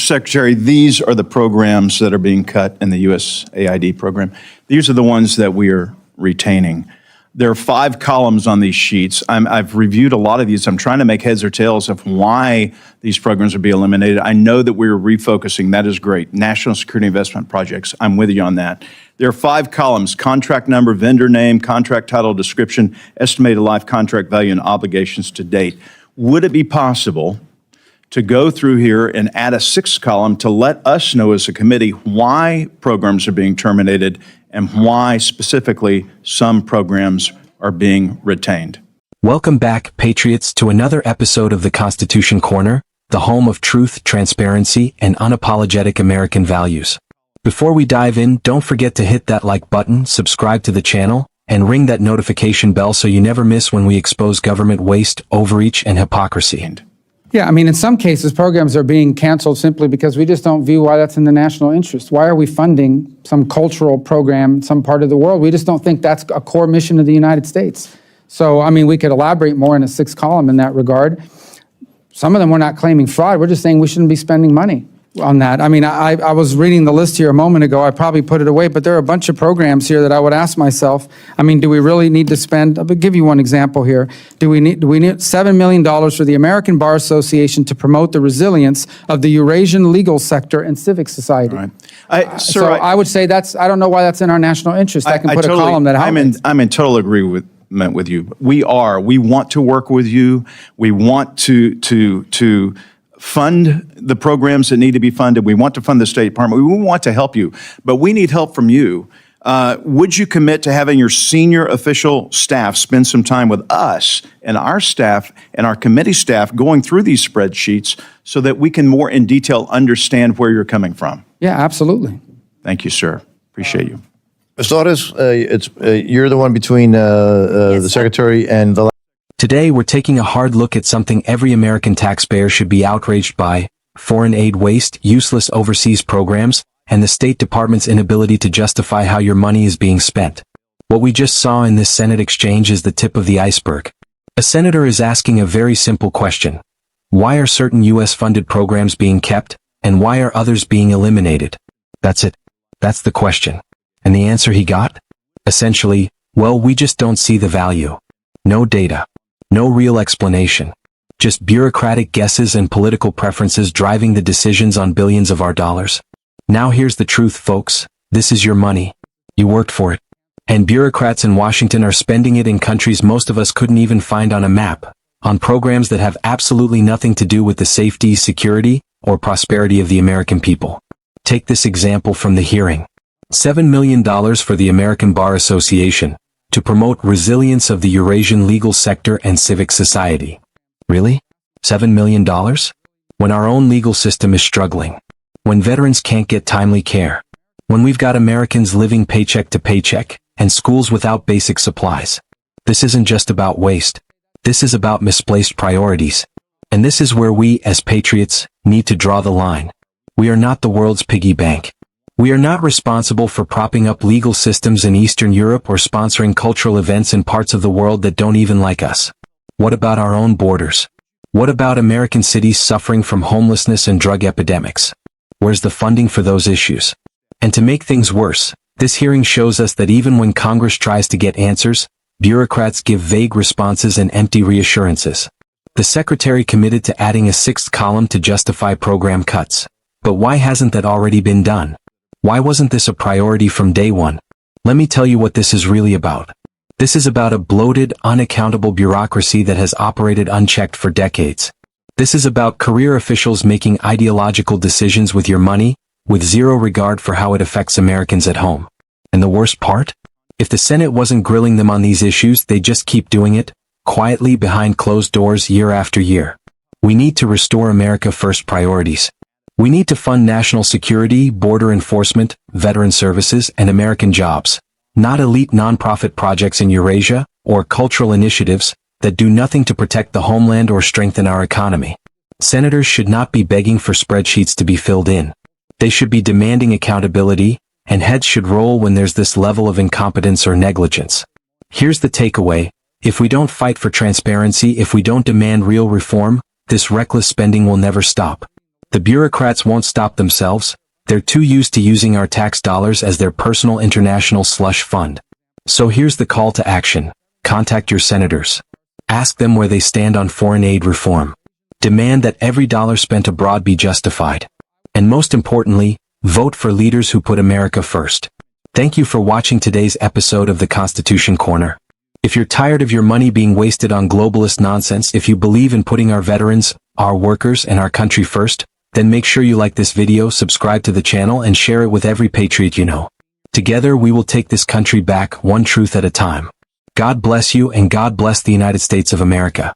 Secretary, these are the programs that are being cut in the USAID program. These are the ones that we are retaining. There are 5 columns on these sheets. I've reviewed a lot of these. I'm trying to make heads or tails of why these programs would be eliminated. I know that we're refocusing. That is great. National security investment projects. I'm with you on that. There are 5 columns: contract number, vendor name, contract title, description, estimated life contract value, and obligations to date. Would it be possible to go through here and add a 6th column to let us know as a committee why programs are being terminated and why specifically some programs are being retained? Welcome back, Patriots, to another episode of the Constitution Corner, the home of truth, transparency, and unapologetic American values. Before we dive in, don't forget to hit that like button, subscribe to the channel, and ring that notification bell so you never miss when we expose government waste, overreach, and hypocrisy. Yeah, I mean, in some cases, programs are being canceled simply because we just don't view why that's in the national interest. Why are we funding some cultural program in some part of the world? We just don't think that's a core mission of the United States. So, I mean, we could elaborate more in a 6th column in that regard. Some of them we're not claiming fraud. We're just saying we shouldn't be spending money on that. I mean, I was reading the list here a moment ago. I probably put it away, but there are a bunch of programs here that I would ask myself, I mean, do we really need to spend, I'll give you one example here. Do we need $7 million for the American Bar Association to promote the resilience of the Eurasian legal sector and civic society? Right. So I would say I don't know why that's in our national interest. I can put a column that helps. I'm in total agreement with you. We want to work with you. We want to fund the programs that need to be funded. We want to fund the State Department. We want to help you, but we need help from you. Would you commit to having your senior official staff spend some time with us and our staff and our committee staff going through these spreadsheets so that we can more in detail understand where you're coming from? Yeah, absolutely. Thank you, sir. Appreciate you. Ms. Torres, you're the one between the Secretary and the... Today, we're taking a hard look at something every American taxpayer should be outraged by: foreign aid waste, useless overseas programs, and the State Department's inability to justify how your money is being spent. What we just saw in this Senate exchange is the tip of the iceberg. A senator is asking a very simple question. Why are certain U.S.-funded programs being kept, and why are others being eliminated? That's it. That's the question. And the answer he got? Essentially, well, we just don't see the value. No data. No real explanation. Just bureaucratic guesses and political preferences driving the decisions on billions of our dollars. Now here's the truth, folks. This is your money. You worked for it. And bureaucrats in Washington are spending it in countries most of us couldn't even find on a map, on programs that have absolutely nothing to do with the safety, security, or prosperity of the American people. Take this example from the hearing. $7 million for the American Bar Association to promote resilience of the Eurasian legal sector and civic society. Really? $7 million? When our own legal system is struggling. When veterans can't get timely care. When we've got Americans living paycheck to paycheck, and schools without basic supplies. This isn't just about waste. This is about misplaced priorities. And this is where we, as patriots, need to draw the line. We are not the world's piggy bank. We are not responsible for propping up legal systems in Eastern Europe or sponsoring cultural events in parts of the world that don't even like us. What about our own borders? What about American cities suffering from homelessness and drug epidemics? Where's the funding for those issues? And to make things worse, this hearing shows us that even when Congress tries to get answers, bureaucrats give vague responses and empty reassurances. The Secretary committed to adding a 6th column to justify program cuts. But why hasn't that already been done? Why wasn't this a priority from day one? Let me tell you what this is really about. This is about a bloated, unaccountable bureaucracy that has operated unchecked for decades. This is about career officials making ideological decisions with your money, with zero regard for how it affects Americans at home. And the worst part? If the Senate wasn't grilling them on these issues, they just keep doing it, quietly behind closed doors year after year. We need to restore America First priorities. We need to fund national security, border enforcement, veteran services, and American jobs, not elite nonprofit projects in Eurasia or cultural initiatives that do nothing to protect the homeland or strengthen our economy. Senators should not be begging for spreadsheets to be filled in. They should be demanding accountability, and heads should roll when there's this level of incompetence or negligence. Here's the takeaway. If we don't fight for transparency, if we don't demand real reform, this reckless spending will never stop. The bureaucrats won't stop themselves. They're too used to using our tax dollars as their personal international slush fund. So here's the call to action. Contact your senators. Ask them where they stand on foreign aid reform. Demand that every dollar spent abroad be justified. And most importantly, vote for leaders who put America first. Thank you for watching today's episode of the Constitution Corner. If you're tired of your money being wasted on globalist nonsense, if you believe in putting our veterans, our workers, and our country first, then make sure you like this video, subscribe to the channel, and share it with every patriot you know. Together we will take this country back, one truth at a time. God bless you, and God bless the United States of America.